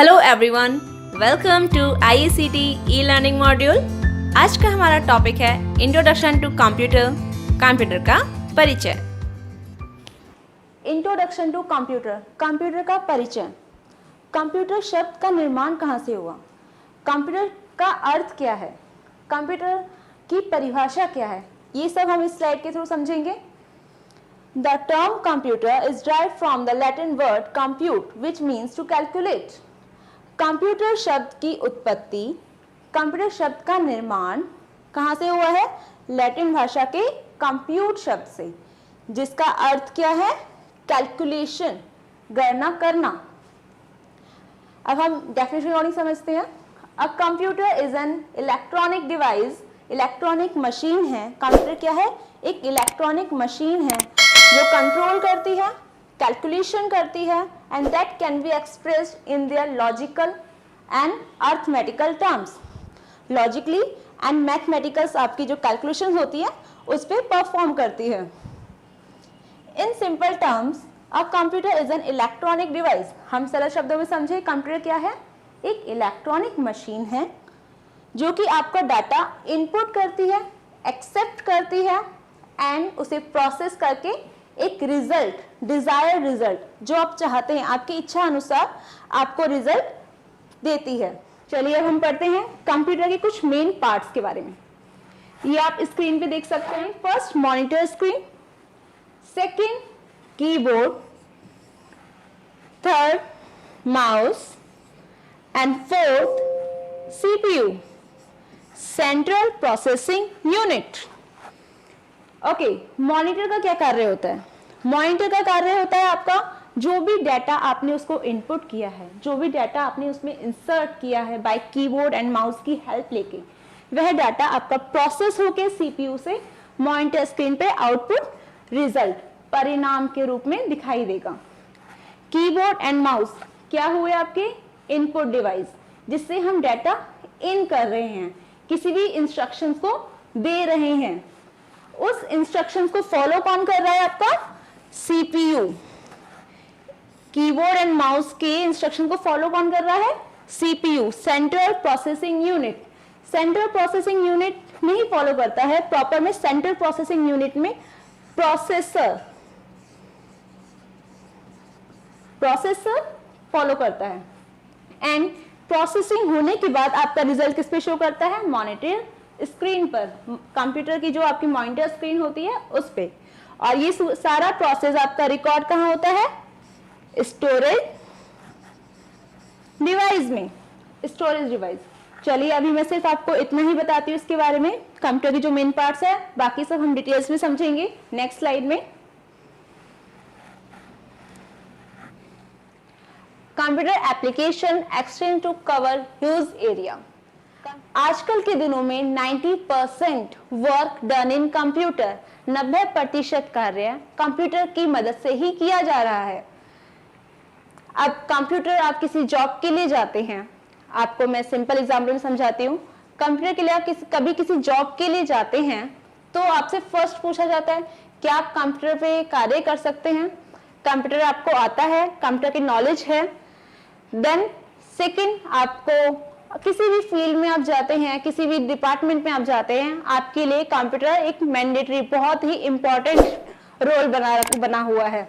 Hello everyone, welcome to IACT e learning module. आज का हमारा टॉपिक है इंट्रोडक्शन टू कंप्यूटर, कंप्यूटर का परिचय। इंट्रोडक्शन टू कंप्यूटर, कंप्यूटर का परिचय। कंप्यूटर शब्द का निर्माण कहाँ से हुआ? कंप्यूटर का अर्थ क्या है? कंप्यूटर की परिभाषा क्या है? ये सब हम इस स्लाइड के थ्रू समझेंगे। The term computer is derived from the Latin word compute, which means to calculate. Computer शब्द की उत्पत्ति, कंप्यूटर शब्द का निर्माण कहाँ से हुआ है? लैटिन भाषा के कंप्यूट शब्द से, जिसका अर्थ क्या है? कैलकुलेशन, गणना करना। अब हम डेफिनेशन अकॉर्डिंग समझते हैं। A computer is an electronic device, electronic machine है। कंप्यूटर क्या है? एक इलेक्ट्रॉनिक मशीन है जो कंट्रोल करती है, कैलकुलेशन करती है, and that can be expressed in their logical and arithmetical terms. Logically and mathematicals आपकी जो कैलकुलेशन होती है उस पर परफॉर्म करती है। In simple terms, a computer is an electronic device. हम सरल शब्दों में समझे, कंप्यूटर क्या है? एक इलेक्ट्रॉनिक मशीन है जो कि आपका डाटा इनपुट करती है, एक्सेप्ट करती है एंड उसे प्रोसेस करके एक रिजल्ट, डिजायर्ड रिजल्ट, जो आप चाहते हैं, आपकी इच्छा अनुसार आपको रिजल्ट देती है। चलिए अब हम पढ़ते हैं कंप्यूटर के कुछ मेन पार्ट्स के बारे में। ये आप स्क्रीन पे देख सकते हैं। First, monitor screen, second, keyboard, third, mouse and fourth, CPU, central processing unit. Okay, monitor का क्या कार्य होता है? मॉनिटर का कार्य होता है आपका जो भी डाटा आपने उसको इनपुट किया है, जो भी डाटा आपने उसमें इंसर्ट किया है बाय कीबोर्ड एंड माउस की हेल्प लेके, वह डाटा आपका प्रोसेस होके CPU से मॉनिटर स्क्रीन पे आउटपुट रिजल्ट, परिणाम के रूप में दिखाई देगा। कीबोर्ड एंड माउस क्या हुए? आपके इनपुट डिवाइस, जिससे हम डाटा इन कर रहे हैं, किसी भी इंस्ट्रक्शंस को दे रहे हैं। उस इंस्ट्रक्शंस को फॉलो कौन कर रहा है? आपका CPU। कीबोर्ड एंड माउस के इंस्ट्रक्शन को फॉलो कौन कर रहा है? CPU, central processing unit. Central processing unit नहीं फॉलो करता है, प्रॉपर में सेंट्रल प्रोसेसिंग यूनिट में प्रोसेसर फॉलो करता है। एंड प्रोसेसिंग होने के बाद आपका रिजल्ट किस पे शो करता है? मॉनिटर स्क्रीन पर, कंप्यूटर की जो आपकी मॉनिटर स्क्रीन होती है उस पे। और ये सारा प्रोसेस आपका रिकॉर्ड कहाँ होता है? स्टोरेज डिवाइस में, स्टोरेज डिवाइस। चलिए अभी मैं सिर्फ आपको इतना ही बताती हूँ इसके बारे में, कंप्यूटर की जो मेन पार्ट्स है, बाकी सब हम डिटेल्स में समझेंगे नेक्स्ट स्लाइड में। Computer application extend to cover huge area. आजकल के दिनों में 90% वर्क डन इन कंप्यूटर, 90% कार्य कंप्यूटर की मदद से ही किया जा रहा है। अब कंप्यूटर, आप किसी जॉब के लिए जाते हैं, आपको मैं सिंपल एग्जांपल में समझाती हूँ। कंप्यूटर के लिए आप कभी किसी जॉब के लिए जाते हैं तो आपसे फर्स्ट पूछा जाता है क्या आप कंप्यूटर पे कार्य कर सकते हैं, कंप्यूटर आपको आता है, कंप्यूटर की नॉलेज है। देन सेकंड, आपको किसी भी फील्ड में आप जाते हैं, किसी भी डिपार्टमेंट में आप जाते हैं, आपके लिए कंप्यूटर एक मैंडेटरी, बहुत ही इंपॉर्टेंट रोल बना हुआ है।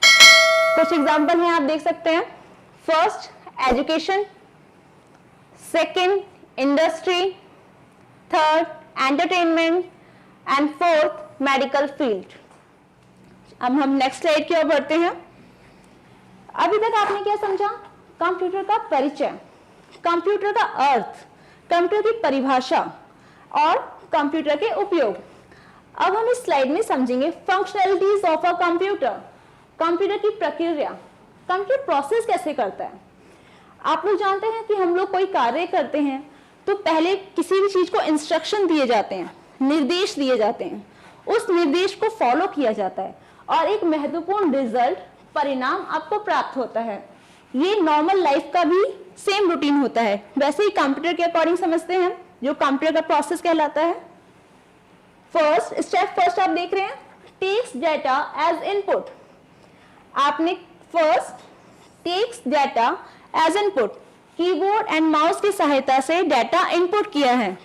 कुछ एग्जांपल हैं, आप देख सकते हैं। First, education, second, industry, third, entertainment and fourth, medical field. अब हम नेक्स्ट स्लाइड की ओर बढ़ते हैं। अभी तक आपने क्या समझा? कंप्यूटर का परिचय, कंप्यूटर का अर्थ, कंप्यूटर की परिभाषा और कंप्यूटर के उपयोग। अब हम इस स्लाइड में समझेंगे functionalities of a computer, computer की प्रक्रिया, कंप्यूटर प्रोसेस कैसे करता है। आप लोग जानते हैं कि हम लोग कोई कार्य करते हैं तो पहले किसी भी चीज को इंस्ट्रक्शन दिए जाते हैं, निर्देश दिए जाते हैं, उस निर्देश को फॉलो किया जाता है और एक महत्वपूर्ण रिजल्ट, परिणाम आपको प्राप्त होता है। ये नॉर्मल लाइफ का भी सेम रूटीन होता है। वैसे ही कंप्यूटर के अकॉर्डिंग समझते हैं जो कंप्यूटर का प्रोसेस कहलाता है। फर्स्ट आप देख रहे हैं, टेक्स डाटा एज इनपुट। आपने first text data as input, keyboard and mouse की सहायता से डाटा इनपुट किया है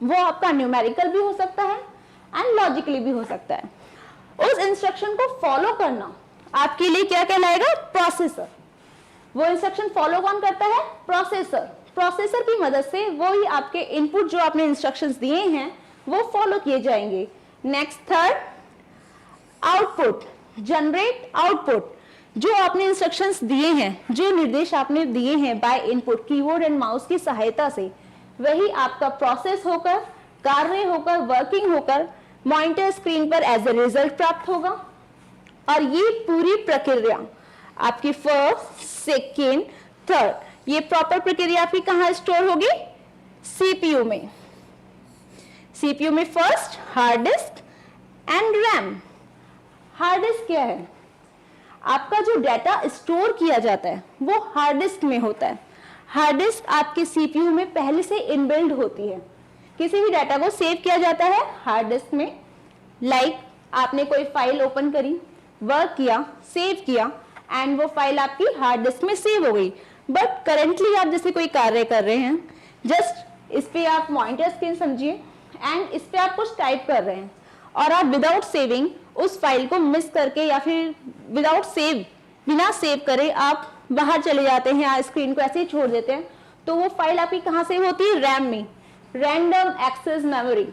वो आपका न्यूमेरिकल भी हो सकता है एंड लॉजिकली भी हो सकता है। उस इंस्ट्रक्शन को फॉलो करना आपके लिए क्या कहलाएगा? प्रोसेसर। वो इंस्ट्रक्शन फॉलो कौन करता है? प्रोसेसर। प्रोसेसर की मदद से वो ही आपके इनपुट जो आपने इंस्ट्रक्शंस दिए हैं वो फॉलो किए जाएंगे। Next third, output, generate output. जो आपने इंस्ट्रक्शंस दिए हैं, जो निर्देश आपने दिए हैं by input keyboard and mouse की सहायता से, वही आपका प्रोसेस होकर, कार्य होकर, वर्किंग होकर मॉनिटर स्क्रीन पर एज ए रिजल्ट प्राप्त होगा। और ये पूरी प्रक्रिया आपकी फर्स्ट, सेकेंड, थर्ड, ये प्रॉपर प्रक्रिया आपकी कहां स्टोर होगी? सीपीयू में। सीपीयू में first hard disk and RAM. Hard disk क्या है? आपका जो डाटा स्टोर किया जाता है वो हार्ड डिस्क में होता है। हार्ड डिस्क आपके सीपीयू में पहले से इनबिल्ड होती है। किसी भी डाटा को सेव किया जाता है हार्ड डिस्क में। लाइक आपने कोई फाइल ओपन करी, वर्क किया, सेव किया एंड वो फाइल आपकी हार्ड डिस्क में सेव हो गई। बट करेंटली आप जैसे कोई कार्य कर रहे हैं, जस्ट इस पे आप मॉनिटर स्क्रीन समझिए एंड इस पे आप कुछ टाइप कर रहे हैं और आप विदाउट सेविंग उस फाइल को मिस करके या फिर विदाउट सेव, बिना सेव करे आप बाहर चले जाते हैं या स्क्रीन को ऐसे ही छोड़ देते हैं, तो वो फाइल आपकी कहां सेव होती है? रैम में, रैंडम एक्सेस मेमोरी।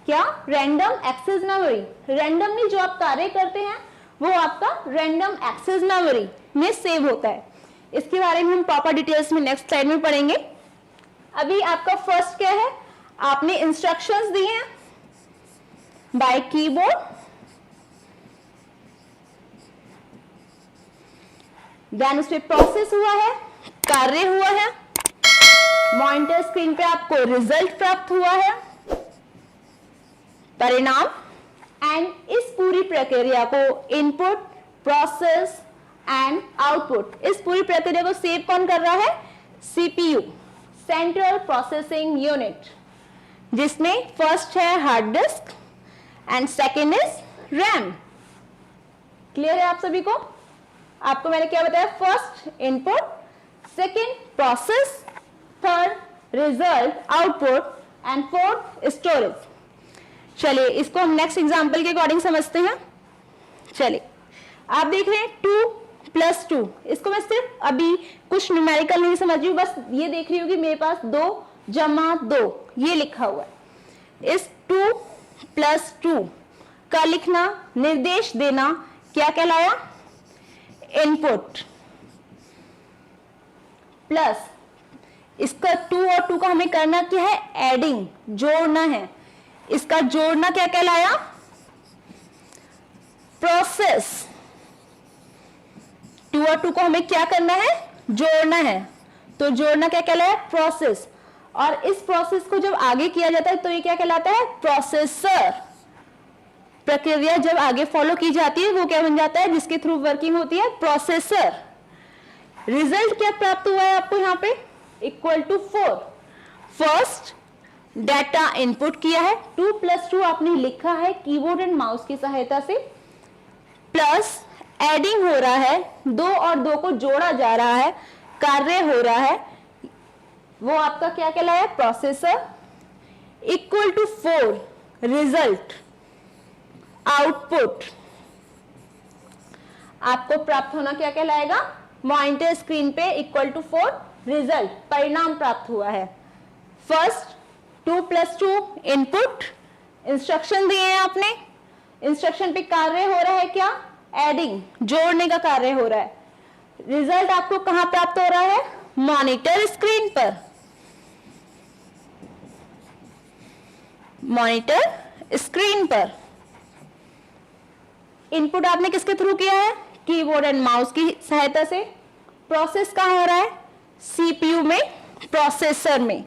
क्या? Random access memory. रैंडमली जो आप कार्य करते हैं वो आपका रैंडम एक्सेस मेमोरी में सेव होता है। इसके बारे में हम प्रॉपर डिटेल्स में नेक्स्ट स्लाइड में पढ़ेंगे। अभी आपका फर्स्ट क्या है? आपने इंस्ट्रक्शंस दिए हैं बाय कीबोर्ड, देन उस पे प्रोसेस हुआ है, कार्य हुआ है, मॉनिटर स्क्रीन पे आपको रिजल्ट प्राप्त हुआ है, परिणाम। एंड इस पूरी प्रक्रिया को इनपुट, प्रोसेस एंड आउटपुट, इस पूरी प्रक्रिया को सेव कौन कर रहा है? सीपीयू, सेंट्रल प्रोसेसिंग यूनिट, जिसमें फर्स्ट है hard disk and second is RAM. Clear है आप सभी को? आपको मैंने क्या बताया? First input, second process, third result output and fourth storage. चलिए इसको हम नेक्स्ट एग्जांपल के अकॉर्डिंग समझते हैं। चलिए आप देख रहे हैं 2+2, इसको मैं सिर्फ अभी कुछ न्यूमेरिकल नहीं समझ रही हूँ, बस ये देख रही हूँ कि मेरे पास 2 जमा 2 ये लिखा हुआ है। इस 2+2 का लिखना, निर्देश देना क्या कहलाया? इनपुट। प्लस इसका 2 और 2 का हमें करना क्या है? एडिंग, जोड़ना है। इसका जोड़ना क्या कहलाया? प्रोसेस। 2 और 2 को हमें क्या करना है? जोड़ना है। तो जोड़ना क्या कहलाया? प्रोसेस। और इस प्रोसेस को जब आगे किया जाता है तो ये क्या कहलाता है? प्रोसेसर। प्रक्रिया जब आगे फॉलो की जाती है वो क्या बन जाता है? जिसके थ्रू वर्किंग होती है? प्रोसेसर। रिजल्ट क्या प्राप्त हुआ है आपको यहाँ पे? Equal to 4। First data input किया है, 2+2 आपने लिखा है कीबोर्ड एंड माउस की सहायता से, प्लस एडिंग हो रहा है, 2 और 2 को जोड़ा जा रहा है, कार्य हो रहा है, वो आपका क्या कहलाया? Processor. Equal to 4 result output आपको प्राप्त होना क्या कहलाएगा? मॉनिटर स्क्रीन पे इक्वल टू 4 रिजल्ट, परिणाम प्राप्त हुआ है। फर्स्ट 2+2 इनपुट, इंस्ट्रक्शन दिए हैं आपने, इंस्ट्रक्शन पे कार्य हो रहा है क्या? एडिंग, जोड़ने का कार्य हो रहा है। रिजल्ट आपको कहां प्राप्त हो रहा है? मॉनिटर स्क्रीन पर। मॉनिटर स्क्रीन पर इनपुट आपने किसके थ्रू किया है? कीबोर्ड एंड माउस की सहायता से। प्रोसेस कहां हो रहा है? सीपीयू में, प्रोसेसर में,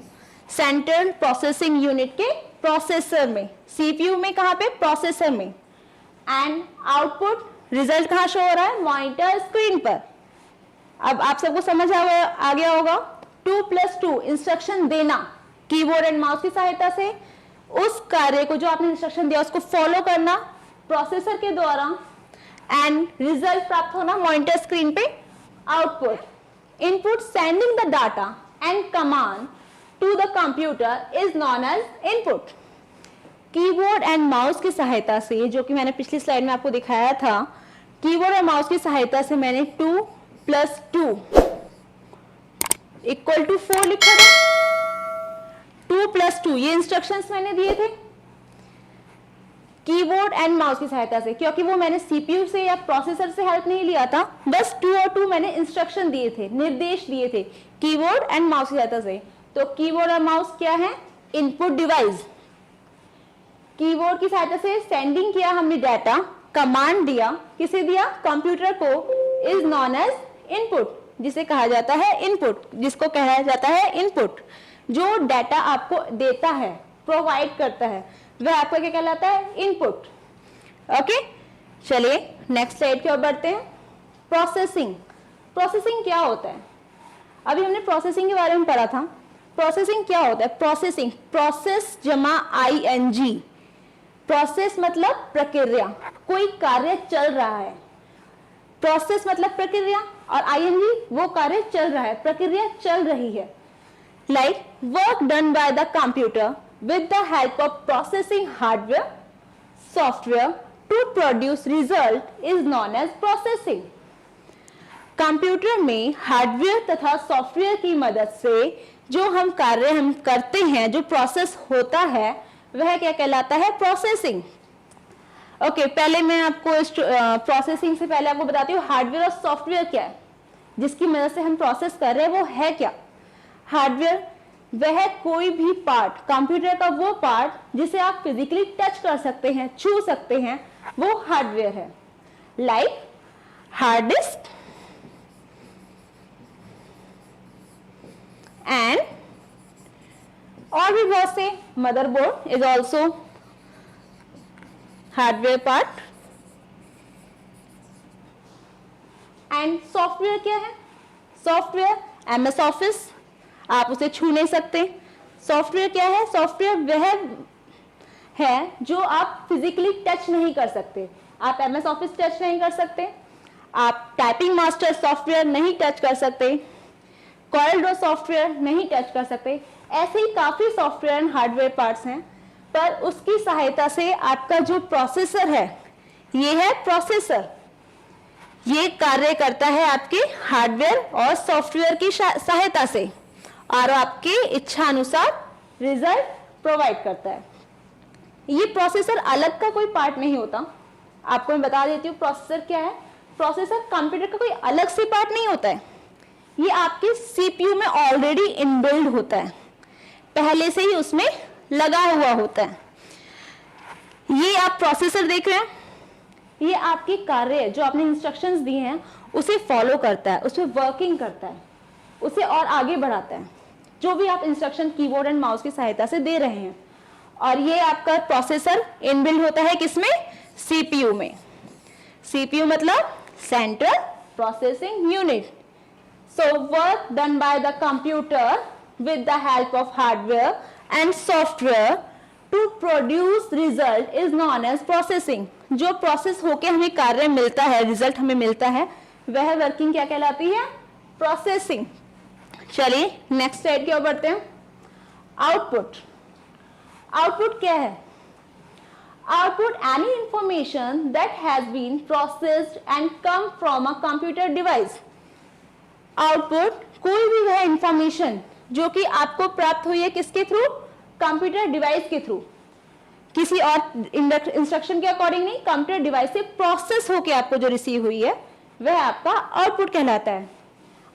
सेंट्रल प्रोसेसिंग यूनिट के प्रोसेसर में। सीपीयू में कहां पे? प्रोसेसर में। एंड आउटपुट रिजल्ट कहां शो हो रहा है? मॉनिटर स्क्रीन पर। अब आप सबको समझ आ गया होगा। 2+2 इंस्ट्रक्शन देना कीबोर्ड एंड माउस की सहायता से, उस कार्य को जो आपने इंस्ट्रक्शन दिया उसको फॉलो करना प्रोसेसर के द्वारा, एंड रिजल्ट प्राप्त होना मॉनिटर स्क्रीन पे, output. Input sending the data and command to the computer is known as input. Keyboard and mouse की सहायता से, जो कि मैंने पिछली स्लाइड में आपको दिखाया था, कीबोर्ड और माउस की सहायता से मैंने 2 + 2 = 4 लिखा था। 2 + 2 ये इंस्ट्रक्शंस मैंने दिए थे कीबोर्ड एंड माउस की सहायता से, क्योंकि वो मैंने सीपीयू से या प्रोसेसर से हेल्प नहीं लिया था, बस 2 और 2 मैंने इंस्ट्रक्शन दिए थे, निर्देश दिए थे कीबोर्ड एंड माउस की सहायता से। तो कीबोर्ड और माउस क्या है? Input device. कीबोर्ड की सहायता से सेंडिंग किया हमने डाटा, कमांड दिया, किसे दिया? कंप्यूटर को, इज नॉन एज इनपुट, जिसे कहा जाता है इनपुट, जिसको कहा जाता है इनपुट। जो डाटा आपको देता है, प्रोवाइड करता है, वह आपका क्या कहलाता है? इनपुट। ओके, चलिए नेक्स्ट स्लाइड की ओर बढ़ते हैं। प्रोसेसिंग। प्रोसेसिंग क्या होता है? अभी हमने प्रोसेसिंग के बारे में पढ़ा था। प्रोसेसिंग क्या होता है? प्रोसेसिंग, प्रोसेस जमा ING। प्रोसेस मतलब प्रक्रिया, कोई कार्य चल रहा है। प्रोसेस मतलब प्रक्रिया और ING वो कार्य चल रहा है, प्रक्रिया चल रही है। Like work done by the computer with the help of processing hardware, software to produce result is known as processing. Computer में हार्डवेयर तथा सॉफ्टवेयर की मदद से जो हम कार्य हम करते हैं, जो प्रोसेस होता है, वह क्या कहलाता है? प्रोसेसिंग। ओके, पहले मैं आपको प्रोसेसिंग से पहले आपको बताती हूँ हार्डवेयर और सॉफ्टवेयर क्या है, जिसकी मदद से हम प्रोसेस कर रहे हैं, वो है क्या? हार्डवेयर वह कोई भी पार्ट, कंप्यूटर का वो पार्ट जिसे आप फिजिकली टच कर सकते हैं, छू सकते हैं, वो हार्डवेयर है। लाइक हार्ड डिस्क एंड और भी बहुत से, motherboard is also hardware part. And software क्या है? सॉफ्टवेयर MS ऑफिस, आप उसे छू नहीं सकते। सॉफ्टवेयर क्या है? सॉफ्टवेयर वह है जो आप फिजिकली टच नहीं कर सकते। आप MS ऑफिस टच नहीं कर सकते, आप टाइपिंग मास्टर सॉफ्टवेयर नहीं टच कर सकते, कॉरलड्रॉ सॉफ्टवेयर नहीं टच कर सकते। ऐसे ही काफी सॉफ्टवेयर एंड हार्डवेयर पार्ट्स हैं, पर उसकी सहायता से आपका जो प्रोसेसर है, ये है प्रोसेसर, ये कार्य करता है आपके हार्डवेयर और सॉफ्टवेयर की सहायता से और आपके इच्छा अनुसार रिजल्ट प्रोवाइड करता है। ये प्रोसेसर अलग का कोई पार्ट नहीं होता। आपको मैं बता देती हूँ प्रोसेसर क्या है। प्रोसेसर कंप्यूटर का कोई अलग से पार्ट नहीं होता है, ये आपके सीपीयू में ऑलरेडी इनबिल्ड होता है, पहले से ही उसमें लगा हुआ होता है। ये आप प्रोसेसर देख रहे हैं, ये आपके कार्य जो आपने इंस्ट्रक्शंस दिए हैं उसे फॉलो करता है, उसमें वर्किंग करता है, उसे और आगे बढ़ाता है, जो भी आप इंस्ट्रक्शन कीबोर्ड एंड माउस की सहायता से दे रहे हैं। और ये आपका प्रोसेसर इनबिल्ड होता है किसमें? सीपीयू में। सीपीयू मतलब central processing unit. So work done by the computer with the help of hardware and software to produce result is known as processing. जो प्रोसेस होके हमें कार्य मिलता है, रिजल्ट हमें मिलता है, वह वर्किंग क्या कहलाती है? प्रोसेसिंग। चलिए नेक्स्ट स्लाइड की ओर बढ़ते हैं। आउटपुट। आउटपुट क्या है? Output any information that has been processed and come from a computer device. Output कोई भी वह इंफॉर्मेशन जो कि आपको प्राप्त हुई है किसके थ्रू? कंप्यूटर डिवाइस के थ्रू, किसी और इंस्ट्रक्शन के अकॉर्डिंग नहीं, कंप्यूटर डिवाइस से प्रोसेस होके आपको जो रिसीव हुई है वह आपका आउटपुट कहलाता है।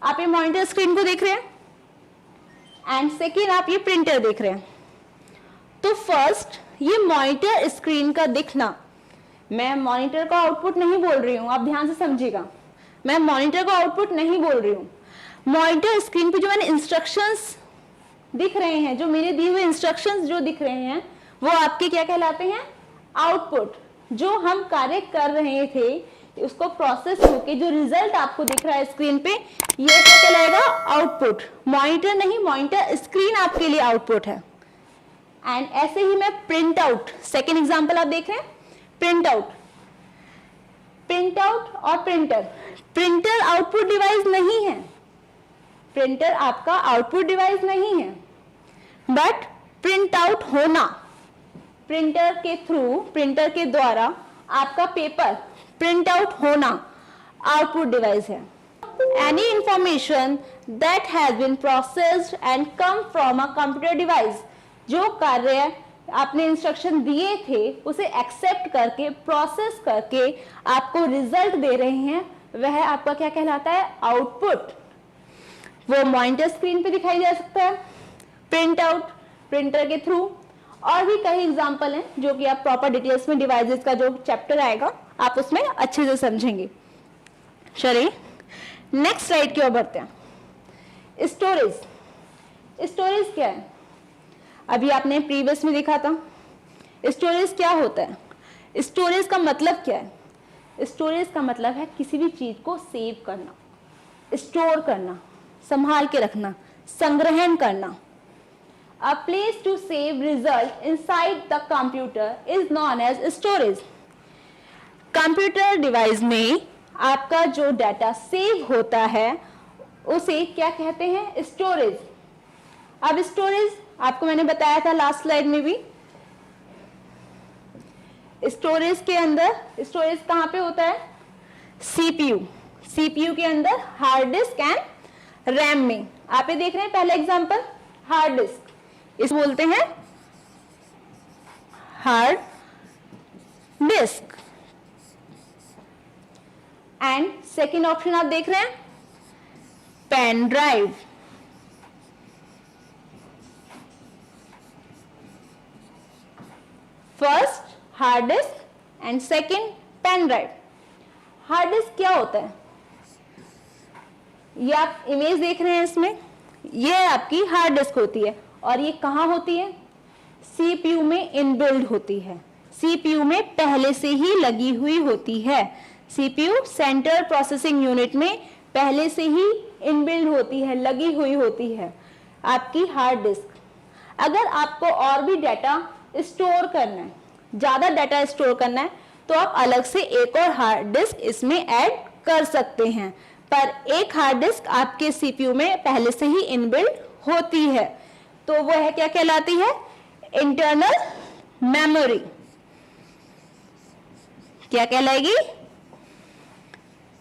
आप ये मॉनिटर स्क्रीन को देख रहे हैं एंड सेकेंड आप ये प्रिंटर देख रहे हैं। तो फर्स्ट ये मॉनिटर स्क्रीन का दिखना, मैं मॉनिटर का आउटपुट नहीं बोल रही हूं, आप ध्यान से समझिएगा, मैं मॉनिटर को आउटपुट नहीं बोल रही हूं। मॉनिटर स्क्रीन पे जो मैंने इंस्ट्रक्शंस दिख रहे हैं, जो मेरे दिए हुए इंस्ट्रक्शंस जो दिख रहे हैं, वो आपके क्या कहलाते हैं? आउटपुट। जो हम कार्य कर रहे थे उसको प्रोसेस होके जो रिजल्ट आपको दिख रहा है स्क्रीन पे, ये क्या कहलाएगा? आउटपुट। मॉनिटर नहीं, मॉनिटर स्क्रीन आपके लिए आउटपुट है। एंड ऐसे ही मैं प्रिंट आउट, सेकेंड एग्जाम्पल आप देख रहे हैं, प्रिंट आउट। प्रिंट आउट और प्रिंटर, प्रिंटर आउटपुट डिवाइस नहीं है, प्रिंटर आपका आउटपुट डिवाइस नहीं है, बट प्रिंट आउट होना, प्रिंटर के थ्रू, प्रिंटर के द्वारा आपका पेपर प्रिंट आउट होना आउटपुट डिवाइस है। Any information that has been processed and come from a computer device, जो कार्य आपने इंस्ट्रक्शन दिए थे उसे एक्सेप्ट करके, प्रोसेस करके आपको रिजल्ट दे रहे हैं, वह आपका क्या कहलाता है? आउटपुट। वो मॉनिटर स्क्रीन पे दिखाई जा सकता है, प्रिंट आउट प्रिंटर के थ्रू, और भी कई एग्जांपल हैं जो कि आप प्रॉपर डिटेल्स में डिवाइसेस का जो चैप्टर आएगा आप उसमें अच्छे से समझेंगे। चलिए नेक्स्ट स्लाइड की ओर बढ़ते हैं। स्टोरेज। स्टोरेज क्या है? अभी आपने प्रीवियस में देखा था। स्टोरेज क्या होता है? स्टोरेज का मतलब क्या है? स्टोरेज का मतलब है किसी भी चीज को सेव करना, स्टोर करना, संभाल के रखना, संग्रहण करना। A place to save result inside the computer is known as storage. Computer device में आपका जो डाटा सेव होता है उसे क्या कहते हैं? स्टोरेज। अब स्टोरेज आपको मैंने बताया था लास्ट स्लाइड में भी, स्टोरेज के अंदर, स्टोरेज कहाँ पे होता है? सीपीयू। सीपीयू के अंदर हार्ड डिस्क एंड रैम में। आप ये देख रहे हैं पहला एग्जांपल, हार्ड डिस्क, इस बोलते हैं hard disk. And second option आप देख रहे हैं, pen drive. First hard disk and second pen drive. Hard disk क्या होता है? ये आप इमेज देख रहे हैं, इसमें ये आपकी हार्ड डिस्क होती है, और ये कहाँ होती है? सीपीयू में इनबिल्ड होती है, सीपीयू में पहले से ही लगी हुई होती है। सीपीयू सेंट्रल प्रोसेसिंग यूनिट में पहले से ही इनबिल्ड होती है, लगी हुई होती है आपकी हार्ड डिस्क। अगर आपको और भी डाटा स्टोर करना है, ज्यादा डाटा स्टोर करना है, तो आप अलग से एक और हार्ड डिस्क इसमें ऐड कर सकते हैं, पर एक हार्ड डिस्क आपके सीपीयू में पहले से ही इनबिल्ड होती है, तो वो है क्या कहलाती है? Internal memory. क्या कहलाएगी?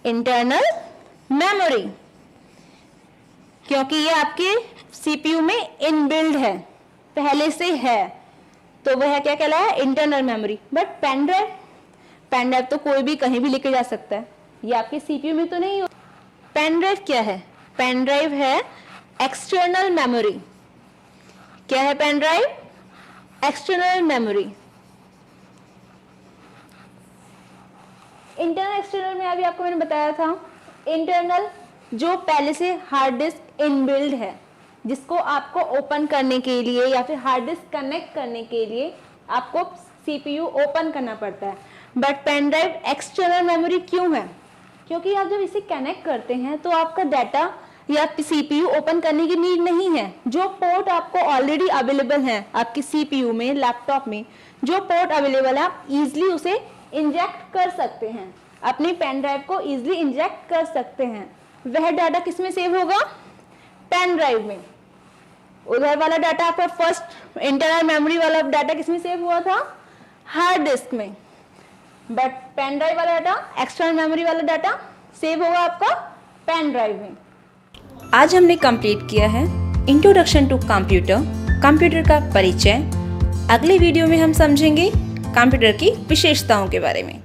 इंटरनल मेमोरी, क्योंकि ये आपके सीपीयू में इनबिल्ड है, पहले से है, तो वह क्या कहलाया? Internal memory. But pen drive, pen drive तो कोई भी कहीं भी लेके जा सकता है, ये आपके सीपीयू में तो नहीं हो। पेन ड्राइव क्या है? पेन ड्राइव है एक्सटर्नल मेमोरी। क्या है pen drive? External memory. Internal external में अभी आपको मैंने बताया था, इंटरनल जो पहले से हार्ड डिस्क इनबिल्ड है, जिसको आपको ओपन करने के लिए या फिर हार्ड डिस्क कनेक्ट करने के लिए आपको सीपीयू ओपन करना पड़ता है। But pen drive external memory क्यों है? क्योंकि आप जब इसे कनेक्ट करते हैं तो आपका डाटा या सीपीयू ओपन करने की नीड नहीं है। जो पोर्ट आपको ऑलरेडी अवेलेबल है आपके सीपीयू में, लैपटॉप में जो पोर्ट अवेलेबल है, आप इजिली उसे इंजेक्ट कर सकते हैं, अपनी पेन ड्राइव को इजिली इंजेक्ट कर सकते हैं। वह डाटा किस में सेव होगा? पेन ड्राइव में। उधर वाला डाटा आपका फर्स्ट इंटरनल मेमोरी वाला डाटा किस में सेव हुआ था? हार्ड डिस्क में। बट पेन ड्राइव वाला डाटा, एक्सटर्नल मेमोरी वाला डाटा सेव होगा आपका पेन ड्राइव में। आज हमने कंप्लीट किया है इंट्रोडक्शन टू कंप्यूटर, कंप्यूटर का परिचय। अगले वीडियो में हम समझेंगे कंप्यूटर की विशेषताओं के बारे में।